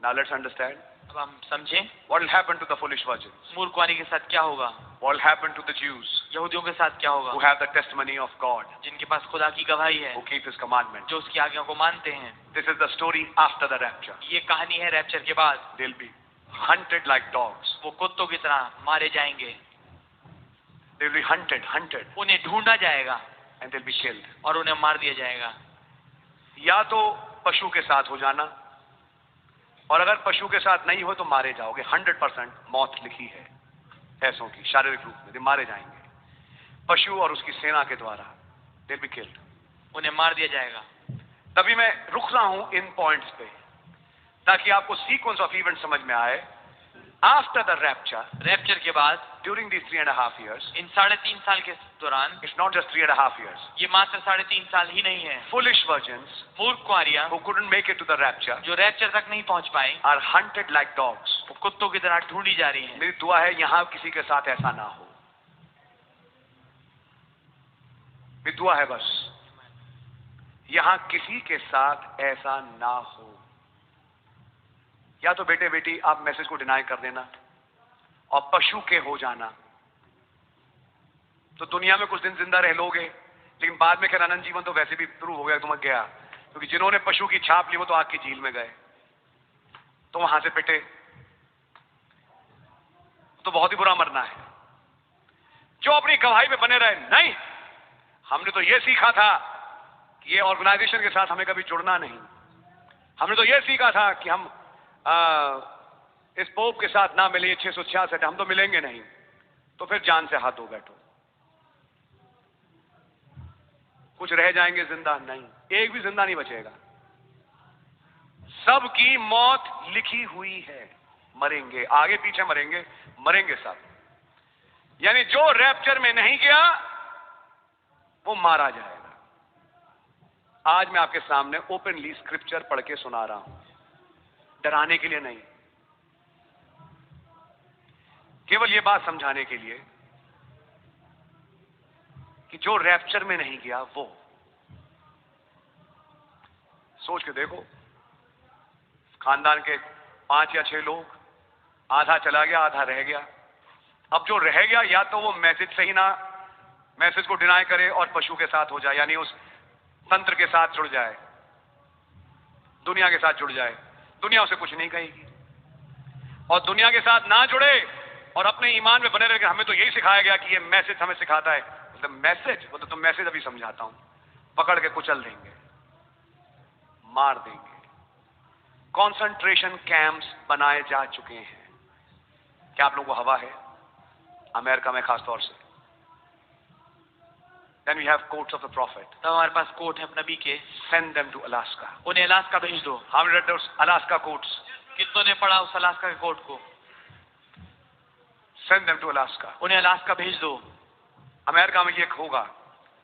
Now let's understand. अब हम समझें What will happen to the foolish virgins? मूर्ख कुंवारी के साथ क्या होगा, What will happen to the Jews यहूदियों के साथ क्या होगा, who have the testimony of God, जिनके पास खुदा की गवाही है, who keep His commandments? जो उसकी आज्ञा को मानते हैं। This is the story after the rapture. ये कहानी है रैप्चर के बाद। They'll be hunted like dogs. वो कुत्तों की तरह मारे जाएंगे, They'll be hunted, उन्हें ढूंढा जाएगा and they'll be killed. और उन्हें मार दिया जाएगा। या तो पशु के साथ हो जाना, और अगर पशु के साथ नहीं हो तो मारे जाओगे। 100% मौत लिखी है ऐसों की, शारीरिक रूप में मारे जाएंगे पशु और उसकी सेना के द्वारा। They'll be killed. उन्हें मार दिया जाएगा। तभी मैं रुक रहा हूं इन पॉइंट्स पे ताकि आपको सीक्वेंस ऑफ इवेंट समझ में आए। आफ्टर द रैप्चर, रैप्चर के बाद ड्यूरिंग these 3.5 years, इन 3.5 साल के दौरान, it's not just 3.5 years, ये मात्र 3.5 साल ही नहीं है, foolish virgins मूर्ख कुंवारियां who couldn't make it to the rapture जो रैप्चर तक नहीं पहुंच पाई, are hunted like dogs. वो कुत्तों की तरह ढूंढी जा रही हैं। मेरी दुआ है यहां किसी के साथ ऐसा ना हो। मेरी दुआ है बस यहां किसी के साथ ऐसा ना हो। या तो बेटे बेटी आप मैसेज को डिनाई कर देना और पशु के हो जाना, तो दुनिया में कुछ दिन जिंदा रह लोगे, लेकिन बाद में अनंत जीवन तो वैसे भी शुरू हो गया, तुम गया। क्योंकि जिन्होंने पशु की छाप ली वो तो आग की झील में गए, तो वहां से पिटे, तो बहुत ही बुरा मरना है। जो अपनी गवाही पे बने रहे, नहीं हमने तो ये सीखा था कि ये ऑर्गेनाइजेशन के साथ हमें कभी जुड़ना नहीं, हमने तो ये सीखा था कि हम इस पोप के साथ ना मिले, 666 हम तो मिलेंगे नहीं, तो फिर जान से हाथ धो बैठो। कुछ रह जाएंगे जिंदा? नहीं, एक भी जिंदा नहीं बचेगा। सबकी मौत लिखी हुई है, मरेंगे, आगे पीछे मरेंगे, मरेंगे सब। यानी जो रैप्चर में नहीं गया वो मारा जाएगा। आज मैं आपके सामने ओपनली स्क्रिप्चर पढ़ के सुना रहा हूं, डराने के लिए नहीं, केवल यह बात समझाने के लिए कि जो रैप्चर में नहीं गया वो। सोच के देखो, खानदान के 5 या 6 लोग, आधा चला गया, आधा रह गया। अब जो रह गया या तो वो मैसेज सही ना, मैसेज को डिनाई करे और पशु के साथ हो जाए, यानी उस तंत्र के साथ जुड़ जाए, दुनिया के साथ जुड़ जाए, दुनिया उसे कुछ नहीं कहेगी। और दुनिया के साथ ना जुड़े और अपने ईमान में बने रहे। हमें तो यही सिखाया गया कि ये मैसेज हमें सिखाता है। मतलब मैसेज, वो तो मैसेज अभी समझाता हूं, पकड़ के कुचल देंगे, मार देंगे। कंसंट्रेशन कैंप्स बनाए जा चुके हैं। क्या आप लोगों को हवा है? अमेरिका में खास तौर से। Then we have courts of the prophet. तब हमारे पास कोर्ट है नबी के। Send them to Alaska. उन्हें अलास्का भेज दो। How many read those Alaska courts? कितनों ने पढ़ा उस अलास्का के कोर्ट को? Send them to Alaska. उन्हें अलास्का भेज दो। अमेरिका में ये होगा,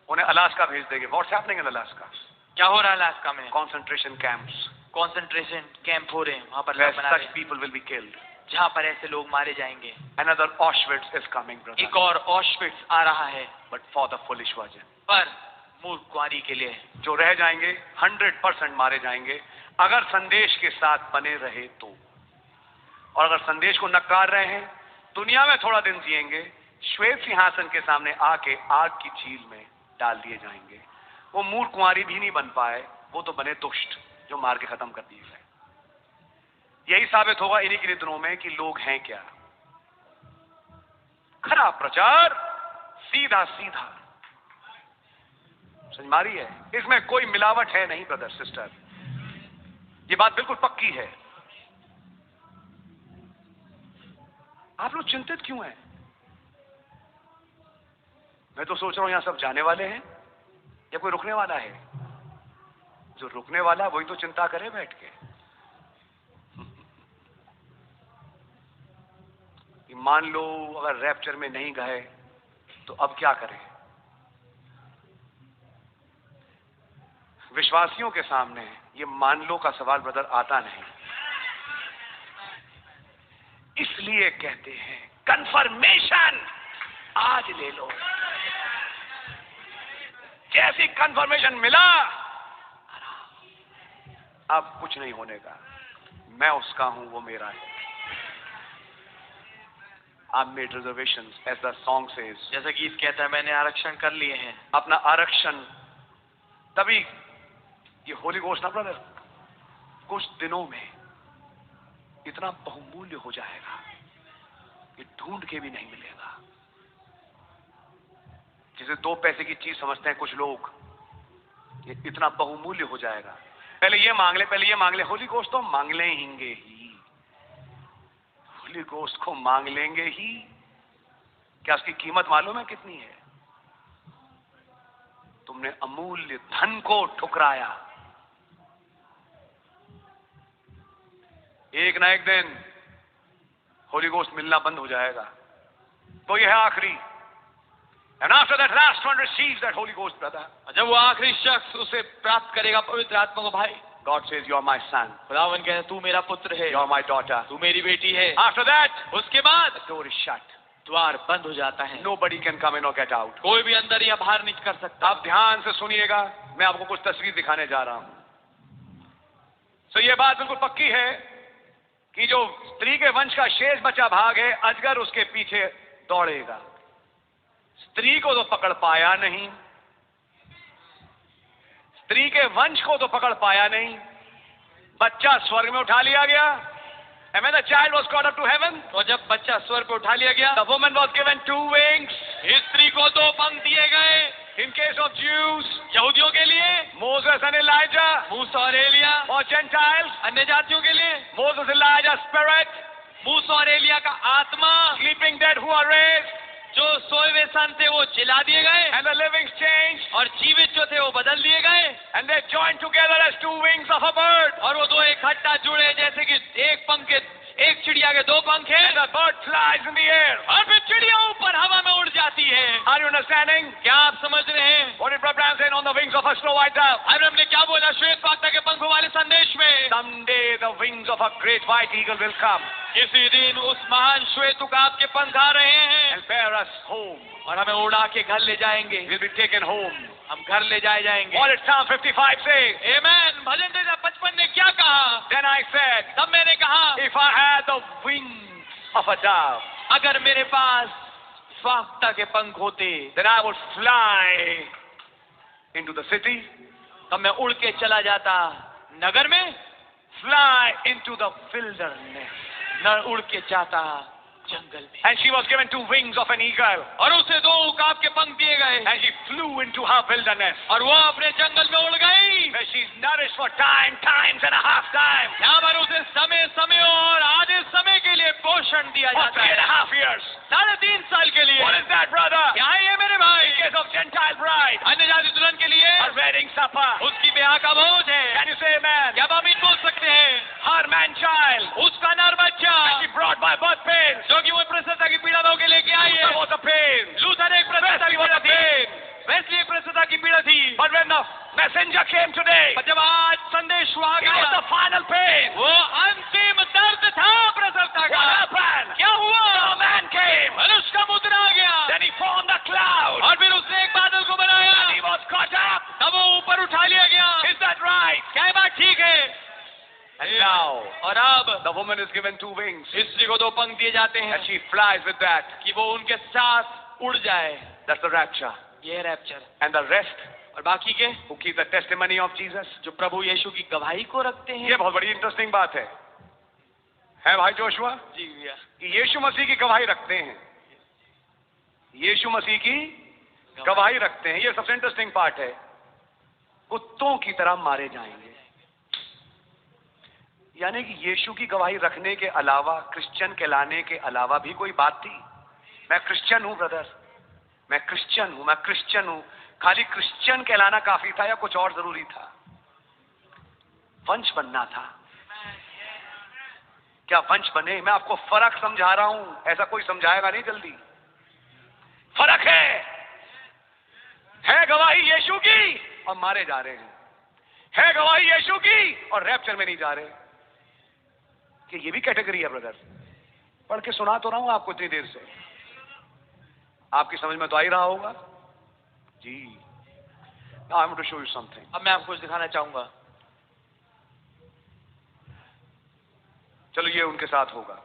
उन्हें अलास्का भेज देंगे। What's happening in Alaska? क्या हो रहा है अलास्का में? Concentration camps. कंसंट्रेशन कैंप हो रहे हैं, वहां पर Where लोग बना रहे such हैं, people will be killed. जहां पर ऐसे लोग मारे जाएंगे। Another Auschwitz is coming, brother. एक और ऑशविट्स आ रहा है, But for the foolish virgin. पर मूर्ख कुंवारी के लिए। जो रह जाएंगे 100% मारे जाएंगे अगर संदेश के साथ बने रहे तो। और अगर संदेश को नकार रहे हैं, दुनिया में थोड़ा दिन जिएंगे, श्वेत सिंहासन के सामने आके आग की झील में डाल दिए जाएंगे। वो मूर्ख कुंवारी भी नहीं बन पाए, वो तो बने दुष्ट जो मार के खत्म कर दिए गए। यही साबित होगा इन्हीं के दिनों में कि लोग हैं क्या। खरा प्रचार, सीधा सीधा, समझ मारी है, इसमें कोई मिलावट है नहीं ब्रदर सिस्टर, ये बात बिल्कुल पक्की है। आप लोग चिंतित क्यों हैं? मैं तो सोच रहा हूं यहां सब जाने वाले हैं या कोई रुकने वाला है? जो रुकने वाला वही तो चिंता करे बैठ के। मान लो अगर रैप्चर में नहीं गए तो अब क्या करें? विश्वासियों के सामने ये मान लो का सवाल ब्रदर आता नहीं, इसलिए कहते हैं कंफर्मेशन आज ले लो। जैसी कंफर्मेशन मिला, अब कुछ नहीं होने का। मैं उसका हूं, वो मेरा है। I've made reservations, as the song says. जैसा गीत कहता है, मैंने आरक्षण कर लिए हैं। अपना आरक्षण, तभी ये होली घोस्ट ना ब्रदर कुछ दिनों में इतना बहुमूल्य हो जाएगा कि ढूंढ के भी नहीं मिलेगा। जिसे 2 पैसे की चीज समझते हैं कुछ लोग, ये इतना बहुमूल्य हो जाएगा। पहले ये मांग ले, पहले ये मांग ले। होली घोस्ट तो मांग लेंगे ही, होली घोस्ट को मांग लेंगे ही। क्या उसकी कीमत मालूम है कितनी है? तुमने अमूल्य धन को ठुकराया। एक ना एक दिन होली घोस्ट मिलना बंद हो जाएगा। तो यह है आखिरी। And after that last one receives that Holy Ghost, brother. जब वो आखिरी शख्स उसे प्राप्त करेगा पवित्र आत्मा को, भाई, God says, "You are my son. खुदावन कहते हैं, तू मेरा पुत्र है, You are my daughter." तू मेरी बेटी है। After that, उसके बाद the door is shut. द्वार बंद हो जाता है। Nobody can come in or get out. कोई भी अंदर या बाहर नहीं कर सकता। अब ध्यान से सुनिएगा, मैं आपको कुछ तस्वीर दिखाने जा रहा हूं। तो ये बात बिल्कुल पक्की है कि जो स्त्री के वंश का शेष बचा भाग है, अजगर उसके पीछे दौड़ेगा। स्त्री को तो पकड़ पाया नहीं, स्त्री के वंश को तो पकड़ पाया नहीं। बच्चा स्वर्ग में उठा लिया गया। And when the child was caught up to heaven, और जब बच्चा स्वर्ग पे उठा लिया गया, the woman was given 2 wings. इस स्त्री को 2 पंख दिए गए। In case of Jews, यहूदियों के लिए Moses and Elijah. मूसा और एलिया, For Gentiles, अन्य जातियों के लिए Moses, Elijah, spirit. मूसा और एलिया का आत्मा। Sleeping dead who are raised, जो सोए हुए सन थे वो जिला दिए गए, and the living changed, और जीवित जो थे वो बदल दिए गए। and they joined together as 2 wings of a bird. और वो 2 इकट्ठा जुड़े, जैसे कि एक पंख के, एक चिड़िया के 2 पंख हैं, And the bird flies in the air. और फिर चिड़िया ऊपर हवा में उड़ जाती है। Are you understanding? क्या आप समझ रहे हैं? What did Brother Branham say on the wings of a snow white dove? Abraham ने क्या बोला श्वेत पागता के पंखों वाले संदेश में? Someday the wings of a great white eagle will come किसी दिन उस महान श्वेत उकाब के पंख आ रहे हैं and bear us home. और हमें उड़ा के घर ले जाएंगे। We'll be taken home. हम घर ले जाए जाएंगे। What did Psalm 55 say? आमेन। भजन 55 ने क्या कहा? Then I said, तब मैंने कहा, if I had the wings of a dove, अगर मेरे पास फाख्ता के पंख होते, then I would fly into the city, तब मैं उड़ के चला जाता नगर में, fly into the wilderness. न उड़ के जाता जंगल में। And she was given 2 wings of an eagle, और उसे 2 उकाब के पंख दिए गए, and she flew into her wilderness, और वो अपने जंगल में उड़ गई, where she's nourished for times and a half time, यहाँ पर उसे समय समय और आधे समय के लिए पोषण दिया for जाता 3.5 है, years. 3.5 साल के लिए। What is that, brother? क्या है ये मेरे भाई? In case of Gentile bride, अन्य जाति दुल्हन के लिए her wedding supper. उसकी ब्याह का भोज है। Can you say amen? क्या आप आमीन बोल सकते हैं? Her man child, उसका नर बच्चा she brought by birth pains. जो कि वो प्रसवता की पीड़ा में होके लेके आई है। There was a pain. Luther एक प्रसवता की पीड़ा थी, वेस्ली एक प्रसवता की पीड़ा थी। But when the messenger came today, पर जब आज संदेश हुआ it was the गया, final pain. वो अंतिम दर्द था प्रसवता What का। happened? क्या हुआ? The man came. मनुष्य का मुद्रा आ गया, Then he formed a cloud. और फिर उसने एक बादल को बनाया, And he was caught up. तब वो ऊपर उठा लिया गया। Is that right? क्या ये बात ठीक है? And now, और अब the woman is given 2 wings. स्त्री को 2 पंख दिए जाते हैं And she flies with that. कि वो उनके साथ उड़ जाए। That's the rapture. ये है रैप्चर। And the rest, और बाकी के who keep the testimony of Jesus. जो प्रभु यीशु की गवाही को रखते ये हैं। बहुत बड़ी इंटरेस्टिंग बात है भाई जोशुआ? जी भैया। कि यीशु मसीह की गवाही रखते हैं, यीशु मसीह की गवाही रखते हैं। ये सबसे इंटरेस्टिंग पार्ट है। कुत्तों की तरह मारे जाएंगे, यानी कि यीशु की गवाही रखने के अलावा, क्रिश्चियन कहलाने के अलावा भी कोई बात थी? मैं क्रिश्चियन हूं ब्रदर, मैं क्रिश्चियन हूं, मैं क्रिश्चियन हूं। खाली क्रिश्चियन कहलाना काफी था या कुछ और जरूरी था? वंश बनना था। क्या वंश बने? मैं आपको फर्क समझा रहा हूं, ऐसा कोई समझाएगा नहीं जल्दी। फर्क है गवाही यीशु की और मारे जा रहे हैं, है गवाही यीशु की और रैप्चर में नहीं जा रहे। कि ये भी कैटेगरी है ब्रदर। पढ़ के सुना तो रहा हूं आपको इतनी देर से, आपकी समझ में तो आ ही रहा होगा जी। Now I want to show you something. अब मैं आपको कुछ दिखाना चाहूंगा। चलो ये उनके साथ होगा.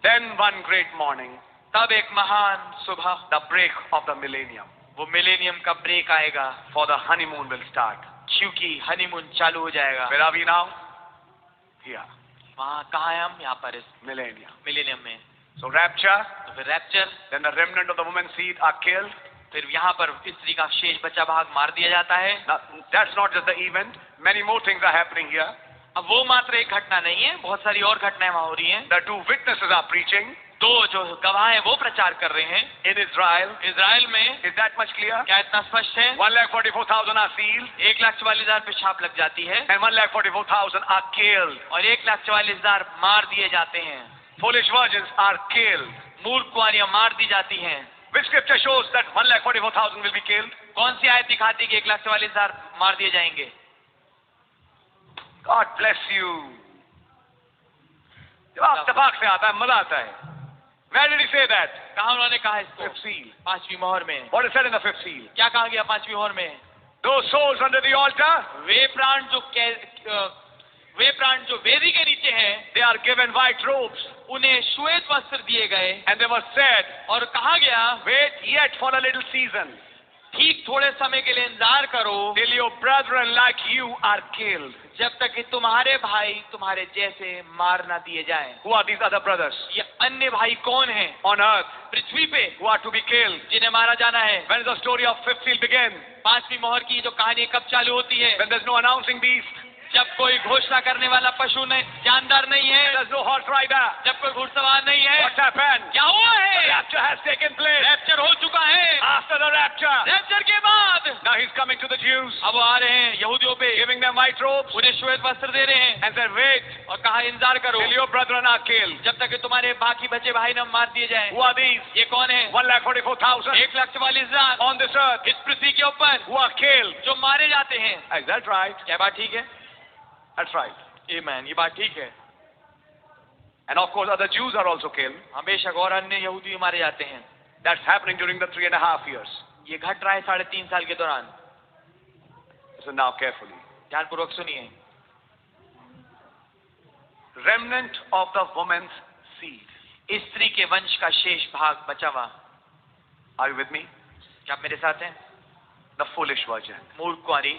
Then one great morning, तब एक महान सुबह, the break of the millennium, वो मिलेनियम का ब्रेक आएगा, for the honeymoon will start. क्योंकि हनीमून चालू हो जाएगा. Where are we now? Here, वहाँ कहाँ है हम? यहाँ पर इस millennium. मिलेनियम में. So rapture, तो फिर rapture, then the remnant of the woman's seed are killed. फिर यहाँ पर स्त्री का शेष बचा भाग मार दिया जाता है. Now, that's not just the event. Many more things are happening here. अब वो मात्र एक घटना नहीं है, बहुत सारी और घटनाएं वहाँ हो रही हैं. The two witnesses are preaching दो जो गवाह हैं वो प्रचार कर रहे हैं in Israel. इजराइल में. Is that much clear? क्या इतना स्पष्ट है? 1,44,000 are sealed 1,44,000 पे छाप लग जाती है and 1,44,000 are killed. और 1,44,000 मार दिए जाते हैं. Foolish virgins are killed. मूर्ख कुंवारियां मार दी जाती हैं. Which scripture shows that 1,44,000 will be killed? कौन सी आयत दिखाती कि 1,44,000 मार दिए जाएंगे? God bless you. जब इत्तेफाक से आता है मजा आता है. Where did he say that? कहाँ उन्होंने कहा इसको? Fifth seal. पांचवी मोहर में. What is said in the fifth seal? क्या कहा गया पांचवी मोहर में? Those souls under the altar, वे प्राण जो वेदी के नीचे हैं, they are given white robes. उन्हें श्वेत वस्त्र दिए गए. And they were said, और कहा गया, wait yet for a little season, ठीक थोड़े समय के लिए इंतजार करो, till your brethren like you are killed. जब तक कि तुम्हारे भाई तुम्हारे जैसे मार ना दिए जाएं. Who are these other brothers? ये अन्य भाई कौन हैं On earth, पृथ्वी पे who are to be killed. जिन्हें मारा जाना है? When does the story of fifth seal begin? पांचवी मोहर की जो कहानी कब चालू होती है? When there's no announcing beast, जब कोई घोषणा करने वाला पशु नहीं, जानदार नहीं है, there's no horse rider. जब कोई घुड़सवार नहीं है. What's happened? क्या हुआ The है? rapture has taken place. Rapture हो चुका है. After the rapture, रैप्चर के बाद now he's coming to the Jews, अब वो आ रहे हैं यहूदियों पे, giving them white robes, उन्हें श्वेत वस्त्र दे रहे हैं and said, wait और कहा इंतजार करो till your brethren are killed. जब तक कि तुम्हारे बाकी बचे भाई न मार दिए जाएं. Who are these? ये कौन है? 1,44,000 1,44,000 on this earth इस पृथ्वी के ऊपर who are killed. जो मारे जाते हैं. Is that right? क्या बात ठीक है? That's right. आमीन. ये बात ठीक है. And of course, other Jews are also killed. बेशक और अन्य यहूदी मारे जाते हैं. That's happening during the 3.5 years. ये घट रहा है 3.5 साल के दौरान. Listen now carefully. ध्यानपूर्वक सुनिए. Remnant of the woman's seed. स्त्री के वंश का शेष भाग बचा हुआ. Are you with me? क्या आप मेरे साथ हैं? The foolish virgin. मूर्ख कुंवारी.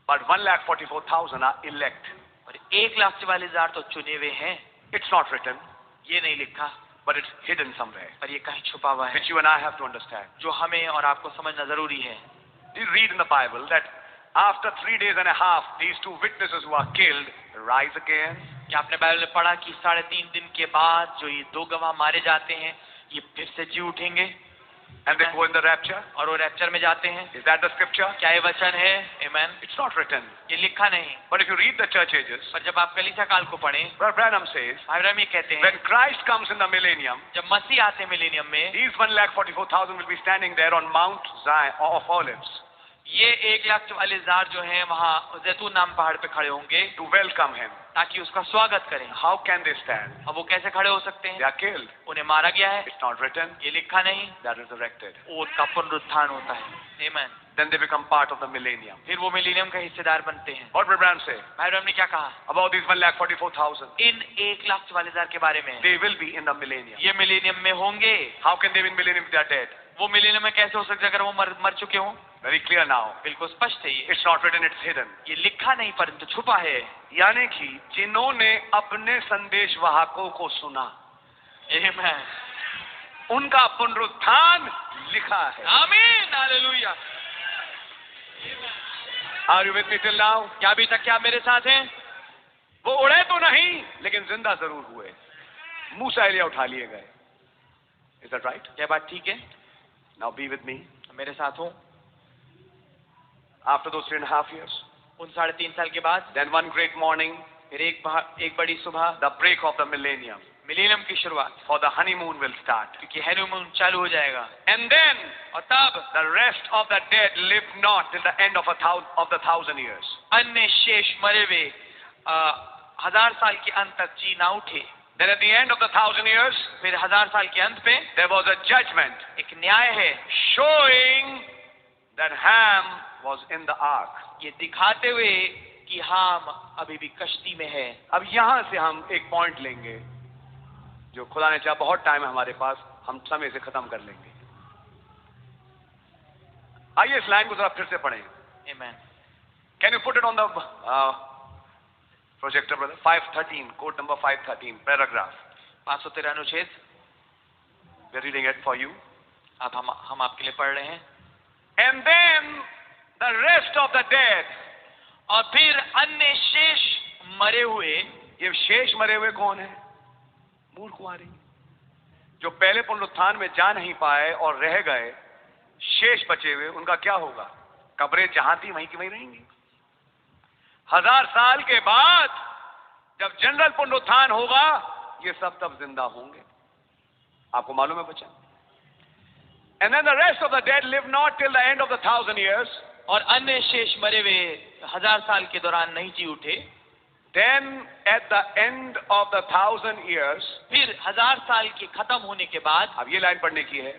But 1,44,000 are elect. और 1,44,000 तो चुने हुए हैं. It's not written, ये नहीं लिखा, but it's hidden somewhere, पर ये कहीं छुपा हुआ है, which you and I have to understand. जो हमें और आपको समझना जरूरी है. You read in the Bible that after 3 days and a half, these two witnesses who are killed rise again. क्या आपने बाइबल में पढ़ा कि 3.5 दिन के बाद जो ये दो गवाह मारे जाते हैं, ये फिर से जी उठेंगे And they go in the rapture. और वो रैप्चर में जाते हैं? Is that the scripture? क्या ये वचन है? आमीन. It's not written. ये लिखा नहीं. But if you read the church ages, पर जब आप कलीसिया काल को पढ़ें, Brother Branham says, भाई ब्रह्म ये कहते हैं, when Christ comes in the millennium, जब मसीह आते मिलेनियम में, these 1,44,000 will be standing there on Mount Zion of Olives ये 1,44,000 जो हैं वहाँ जैतून नाम पहाड़ पे खड़े होंगे to welcome him. ताकि उसका स्वागत करें. How can they stand? अब वो कैसे खड़े हो सकते They हैं? are killed. उन्हें मारा गया है. It's not written. ये लिखा नहीं. They are resurrected. उनका पुनरुत्थान होता है. आमीन. Then they become part of the millennium. फिर वो मिलेनियम का हिस्सेदार बनते हैं. What did Branham say भाई ब्रह्म ने क्या कहा about these 1,44,000? इन 1,44,000 के बारे में? They will be in the millennium. ये मिलेनियम में होंगे. How can they be in millennium if they are dead? वो मिलेनियम में कैसे हो सकता है अगर वो मर चुके हों? Very clear now. बिल्कुल स्पष्ट है ये. It's not written, it's hidden. ये लिखा नहीं परंतु छुपा है. यानी कि जिन्होंने अपने संदेश वाहकों को सुना, आमीन, उनका पुनरुत्थान लिखा है. आमीन, hallelujah. Are you with me till now? क्या अभी तक क्या मेरे साथ हैं? वो उड़े तो नहीं, लेकिन जिंदा जरूर हुए. मूसा एलिया उठा लिए गए. Is that right? क्या बात ठीक है? Now be with me. मेरे साथ हूँ. After those 3.5 years, उन 3.5 साल के बाद then one great morning, फिर एक बड़ी सुबह, the break of the millennium, millennium की शुरुआत, for the honeymoon will start. क्योंकि हनीमून चालू हो जाएगा. And then और तब the rest of the dead live not till the end of the 1,000 years. अन्य शेष मरे हुए 1000 साल के अंत तक जी ना उठे. Then at the end of the 1,000 years, फिर 1000 साल के अंत पे there was a judgment एक न्याय है, showing that Ham was in the ark. ये दिखाते हुए कि हाम अभी भी कश्ती में है। अब यहां से हम एक पॉइंट लेंगे जो खुदा ने चाहा, बहुत टाइम है हमारे पास, हम समय से खत्म कर लेंगे। आइए इस लाइन को जरा फिर से पढ़ें। Amen. Can you put it on the projector brother? 513, code number 513, paragraph 513 अनुच्छेद। We are reading it for you. अब हम आपके लिए पढ़ रहे हैं। And then the rest of the dead, और फिर अन्य शेष मरे हुए। ये शेष मरे हुए कौन है? मूर्खवारी, जो पहले पुनरुत्थान में जा नहीं पाए और रह गए, शेष बचे हुए, उनका क्या होगा? कब्रें जहां थी वहीं की वहीं रहेंगी। 1000 साल के बाद जब जनरल पुनरुत्थान होगा, ये सब तब जिंदा होंगे। आपको मालूम है बच्चा? And then the rest of the dead live not till the end of the 1000 years, और अन्य शेष मरे हुए 1000 साल के दौरान नहीं जी उठे। then at the end of the 1000 years, फिर 1000 साल के खत्म होने के बाद, अब ये लाइन पढ़ने की है,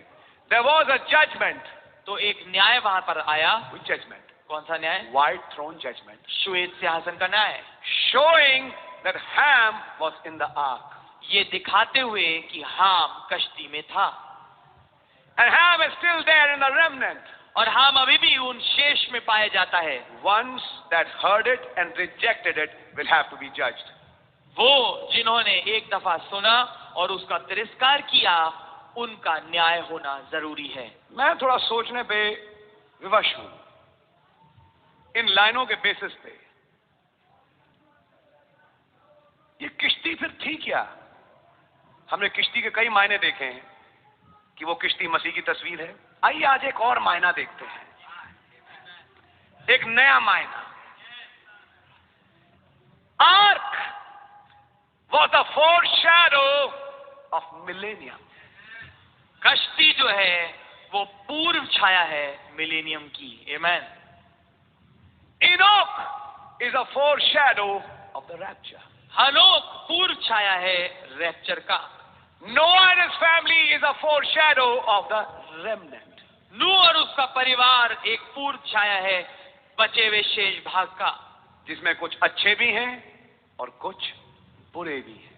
there was a judgment, तो एक न्याय वहां पर आया। which judgment? कौन सा न्याय? White throne judgment, श्वेत सिंहासन का न्याय, showing that Ham was in the ark, ये दिखाते हुए कि हाम कश्ती में था। and Ham is still there in the remnant. और हाम अभी भी उन शेष में पाया जाता है। Ones that heard it and rejected it will have to be judged. वो जिन्होंने एक दफा सुना और उसका तिरस्कार किया, उनका न्याय होना जरूरी है। मैं थोड़ा सोचने पे विवश हूं इन लाइनों के बेसिस पे। ये किश्ती फिर थी क्या? हमने किश्ती के कई मायने देखे हैं कि वो किश्ती मसीह की तस्वीर है। आइए आज एक और मायना देखते हैं, एक नया मायना। Arc was the foreshadow of millennium. कश्ती जो है वो पूर्व छाया है मिलेनियम की। आमेन। Enoch is a foreshadow of the rapture. हनोक पूर्व छाया है रैप्चर का। Noah and his family is a foreshadow of the remnant. नूह और उसका परिवार एक पूर्व छाया है बचे हुए शेष भाग का, जिसमें कुछ अच्छे भी हैं और कुछ बुरे भी हैं।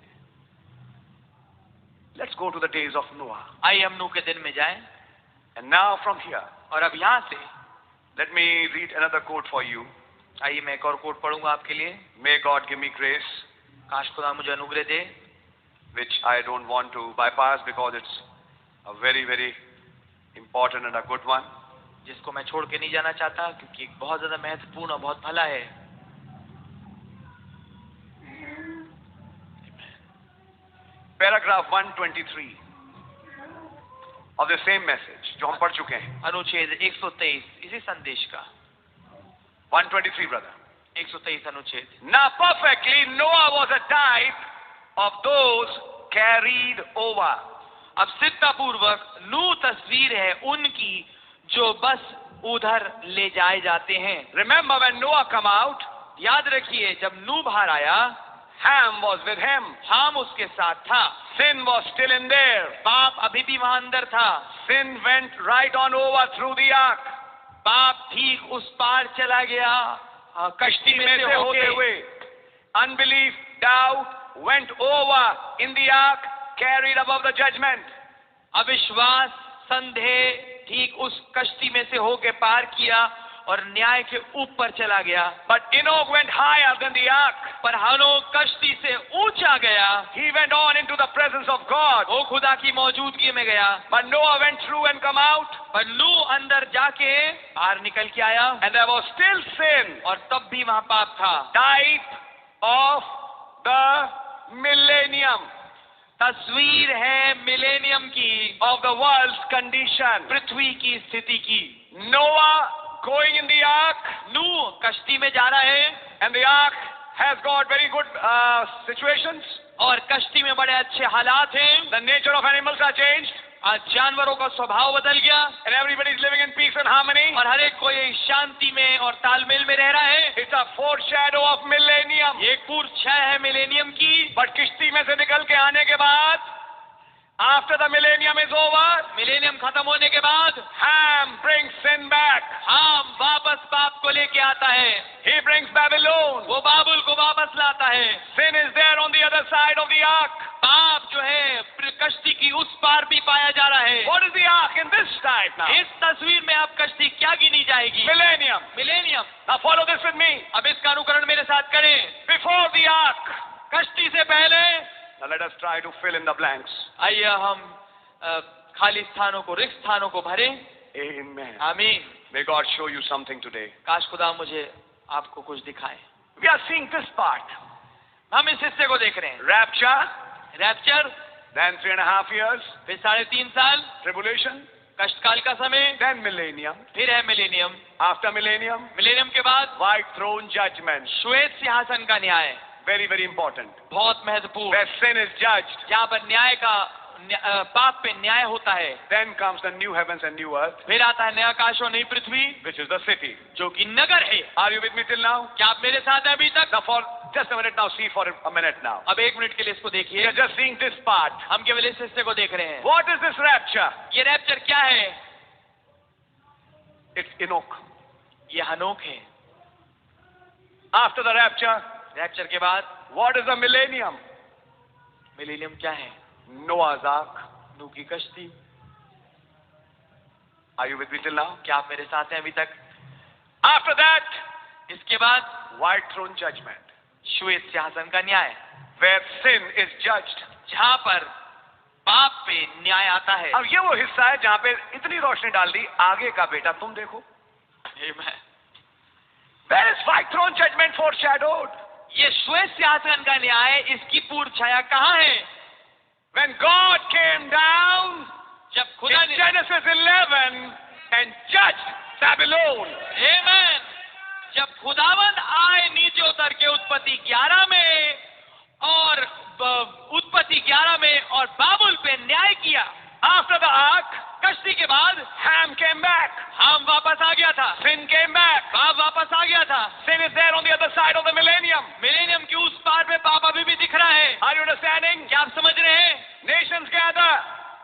Let's go to the days of Noah. आइए हम नूह के दिन में जाएं। And now from here, और अब यहां से let me read another quote for you. आइए मैं एक और कोट पढ़ूंगा आपके लिए। May God give me grace, काश खुदा मुझे अनुग्रह दे, which I don't want to bypass because it's a very, very important and a good one. जिसको मैं छोड़ के नहीं जाना चाहता क्योंकि एक बहुत ज्यादा महत्वपूर्ण और बहुत भला है। Paragraph 123 of the same message, जो हम पढ़ चुके हैं। अनुच्छेद 123 इसी संदेश का। 123 brother. 123 अनुच्छेद। Now perfectly Noah was a type of those carried over. अब सिद्धतापूर्वक नूह तस्वीर है उनकी जो बस उधर ले जाए जाते हैं। Remember when Noah come out, याद रखिए जब नूह बाहर आया, Ham was with him. हाम उसके साथ था। Sin was still in there. पाप अभी भी वहां अंदर था। Sin went right on over through the ark. पाप ठीक उस पार चला गया कश्ती में से होते हुए। Unbelief, doubt went over in the ark, carried above the judgment. अविश्वास, संदेह ठीक उस कश्ती में से होके पार किया और न्याय के ऊपर चला गया। But Enoch went higher than the ark. पर हनोक कश्ती से ऊंचा गया। He went on into the presence of God. वो खुदा की मौजूदगी में गया। But Noah went through and come out. पर नूह अंदर जाके बाहर निकल के आया। And there was still sin. और तब भी वहां पाप था। Type of the millennium. तस्वीर है मिलेनियम की, of the world's condition. पृथ्वी की स्थिति की। Noah going in the ark, नूह कश्ती में जा रहा है, and the ark has got very good situations. और कश्ती में बड़े अच्छे हालात हैं। The nature of animals are changed, आज जानवरों का स्वभाव बदल गया and everybody is living in peace and harmony. और हर एक कोई शांति में और तालमेल में रह रहा है। It's a foreshadow of millennium. ये एक पूर्व छाया है मिलेनियम की। But किश्ती में से निकल के आने के बाद, after the millennium is over, millennium खत्म होने के बाद Ham brings sin back. हम वापस पाप को लेके आता है, He brings Babylon. वो बाबुल को वापस लाता है। Sin is there on the other side of the ark. पाप जो है कश्ती की उस पार भी पाया जा रहा है। What is the ark in this type now? इस तस्वीर में आप कश्ती क्या गिनी जाएगी? Millennium. Millennium. Now follow this with me. अब इसका अनुकरण मेरे साथ करें। Before the ark. कश्ती से पहले Now let us try to fill in the blanks. आइए हम खाली स्थानों को, रिक्त स्थानों को भरें। Amen. आमीन। May God show you something today. काश खुदा मुझे आपको कुछ दिखाए। We are seeing this part. हम इस हिस्से को देख रहे हैं। Rapture. Rapture, Then 3.5 years. फिर 3.5 साल, Tribulation. कष्टकाल का समय, Then millennium. फिर है मिलेनियम। After millennium. मिलेनियम के बाद White throne judgment. श्वेत सिंहासन का न्याय, Very, very important. बहुत महत्वपूर्ण। Where sin is judged. जहाँ पर न्याय का पाप पे न्याय होता है। Then comes the new heavens and new earth, फिर आता है नया आकाश और नई पृथ्वी, which is the city. जो कि नगर है। Are you with me till now? क्या आप मेरे साथ हैं अभी तक? Now for just a minute now, see for a minute now. अब 1 मिनट के लिए इसको We देखिए। are just seeing this part. हम केवल इस हिस्से को देख रहे हैं। What is this rapture? ये रैप्चर क्या है? It's Enoch. ये हनोक है। After the rapture, रैप्चर के बाद what is the millennium? Millennium क्या है? Noah's ark. नूह की कश्ती। Are you with me till now? क्या आप मेरे साथ हैं अभी तक? After that, इसके बाद white throne judgment, श्वेत सिंहासन का न्याय, where sin is judged. जहाँ पर पाप पे न्याय आता है। अब ये वो हिस्सा है जहाँ पे इतनी रोशनी डाल दी, आगे का बेटा तुम देखो। Amen। Where is white throne judgment foreshadowed? ये श्वेत सिंहासन का न्याय, इसकी पूर्व छाया कहाँ है? When God came down जब खुदा in ने Genesis 11 and judged Babylon. Amen। जब खुदावंद आए नीचे उतर के उत्पत्ति 11 में और उत्पत्ति 11 में और बाबुल पे न्याय किया। After the ark, कश्ती के बाद Ham came back. हाम वापस आ गया था, Sin came back. पाप वापस आ गया था। Sin is there on the other side of the millennium. Millennium की उस पार में पाप अभी भी दिख रहा है। Are you understanding? क्या आप समझ रहे हैं? Nations gather.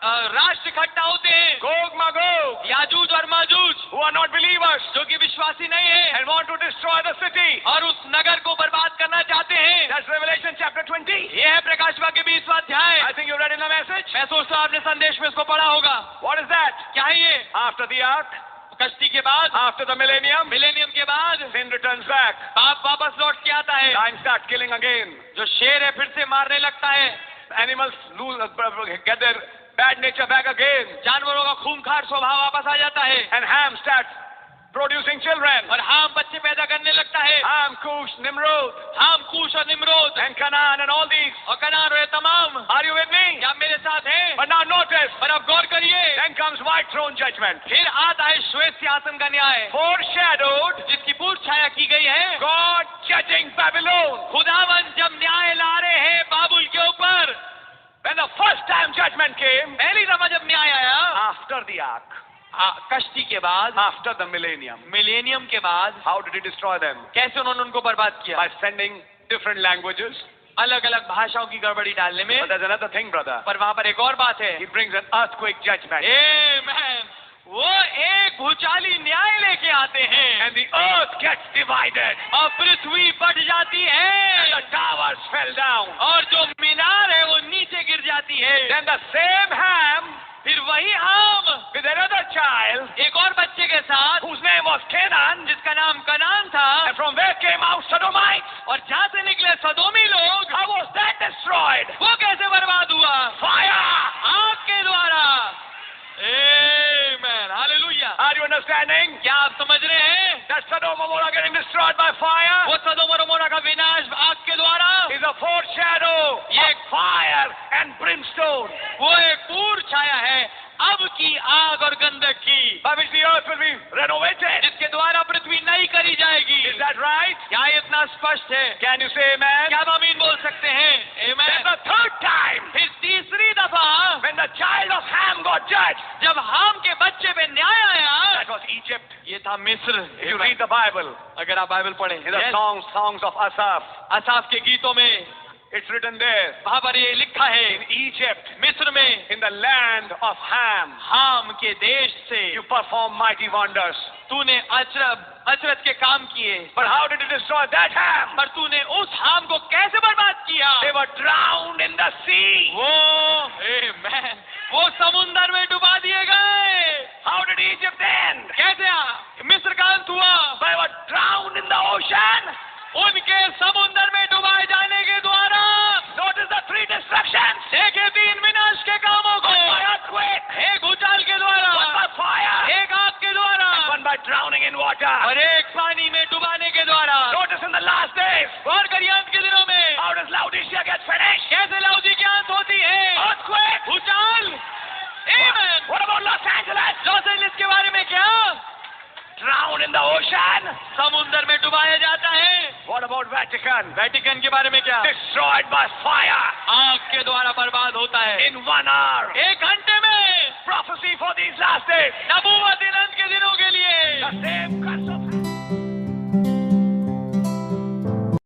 राष्ट्र इकट्ठा होते हैं, Gog Magog, याजूज और Majuj, who are not believers, जो कि विश्वासी नहीं है and want to destroy the city. और उस नगर को बर्बाद करना चाहते हैं। That's Revelation chapter 20. ये है प्रकाश वाक्य 20वां अध्याय। I think you read in the message. मैं सोचता हूँ आपने संदेश में इसको पढ़ा होगा। What is that? क्या है ये? After the ark, कश्ती के बाद, after the millennium, मिलेनियम के बाद sin returns back. पाप वापस लौट के आता है। Lions start killing again. जो शेर है फिर से मारने लगता है। Animals get their bad nature back again. जानवरों का खूंखार स्वभाव वापस आ जाता है And Ham starts producing children. और हाम बच्चे पैदा करने लगता है। Ham, Cush, Nimrod, हाम, कूश और Nimrod and Canaan and all these. और कनान और ये तमाम। Are you with me? क्या आप मेरे साथ हैं? But now notice, पर अब गौर करिए, then comes white throne judgment. फिर आता है श्वेत सिंहासन का न्याय, Foreshadowed, जिसकी पूर्व छाया की गई है। God judging Babylon. खुदावन जब न्याय ला रहे हैं बाबुल के ऊपर, When the first time judgment came, पहली दफा जब न्याय आया after the ark, कश्ती के बाद, after the millennium, मिलेनियम के बाद, how did he destroy them? कैसे उन्होंने उनको बर्बाद किया? By sending different languages. अलग अलग भाषाओं की गड़बड़ी डालने में। But there's another thing, brother. पर वहां पर एक और बात है। He brings an earthquake judgment. Amen। वो एक भूचाली न्याय लेके आते हैं And the earth gets divided. और पृथ्वी बट जाती And है the towers fell down. और जो मीनार है वो नीचे गिर जाती है। Then the same Ham फिर वही हाम with another child एक और बच्चे के साथ, whose name was Canaan, जिसका नाम कनान था, and from where came out Sodomites. और जहाँ से निकले सदोमी लोग, How was that destroyed? वो कैसे बर्बाद हुआ? Fire! आग के द्वारा। Amen। Hallelujah। Are you understanding? क्या आप समझ रहे हैं? That Sodom and Gomorrah getting destroyed by fire वो सदोम और अमोरा का विनाश आग के द्वारा, is a foreshadow ये of fire and brimstone, वो एक पूर्व छाया है अब की आग और गंधक की, by which the earth will be renovated. जिसके द्वारा पृथ्वी नई करी जाएगी। Is that right? क्या ये इतना स्पष्ट है? Can you say amen? क्या आप आमीन बोल सकते हैं? Then Amen। the third time, फिर तीसरी दफा when the child of Ham got judged, जब हाम के बच्चे पे न्याय आया, that was Egypt. ये था मिस्र। If you read the Bible, अगर आप बाइबल पढ़ें, in the songs of Asaph, Asaf के गीतों में It's written there. वहां पर ये लिखा है, In Egypt, मिस्र में, in the land of Ham, हाम के देश से you perform mighty wonders. तूने अचरज के काम किए, But how did you destroy that Ham? पर तूने उस हाम को कैसे बर्बाद किया? They were drowned in the sea. वो समुंदर में डुबा दिए गए। How did Egypt end? कैसे मिस्र का अंत हुआ? They were drowned in the ocean. उनके समुंदर में डुबाए जाने के द्वारा। Notice the 3 destructions. देखे 3 विनाश के कामों को। One by earthquake, एक भूचाल के द्वारा, one by fire, एक आग के द्वारा, one by drowning in water. और एक पानी में डुबाने के द्वारा। Notice in the last days, गौर करिए अंत के दिनों में how does Laodicea get finished? कैसे लाउदी की अंत होती है? Earthquake. भूचाल। Amen. What about Los Angeles? Los Angeles के बारे में क्या? Drowned in the ocean. समुद्र में डुबाया जाता है। What about Vatican? वेटिकन के बारे में क्या? Destroyed by fire आग के द्वारा बर्बाद होता है। in 1 hour. 1 घंटे में। Prophecy for these last days. नबूवत इन अंत के दिनों के लिए। The same curse of